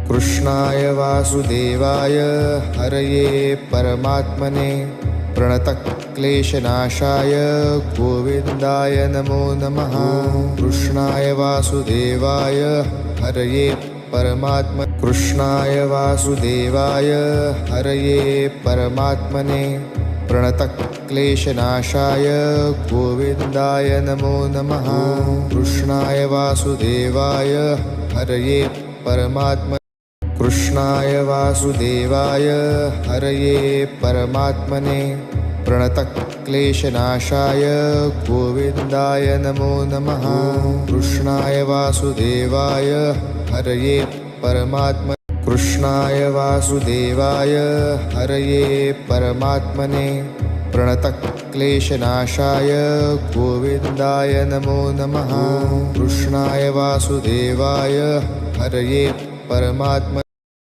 कृष्णाय वासुदेवाय हरये परमात्मने प्रणतक्लेशनाशाय गोविन्दाय नमो नमः। कृष्णाय वासुदेवाय हरये परमात्मने कृष्णाय वासुदेवाय हरये परमात्मने प्रणतक्लेशनाशाय गोविन्दाय नमो नमः। कृष्णाय वासुदेवाय हरये परमात्मने कृष्णाय वासुदेवाय हरये परमात्मने प्रणतक्लेशनाशाय गोविन्दाय नमो नमः। कृष्णाय वासुदेवाय हरये परमात्मने कृष्णाय वासुदेवाय हरये परमात्मने प्रणतक्लेशनाशाय गोविन्दाय नमो नमः। कृष्णाय वासुदेवाय हरये परमात्मने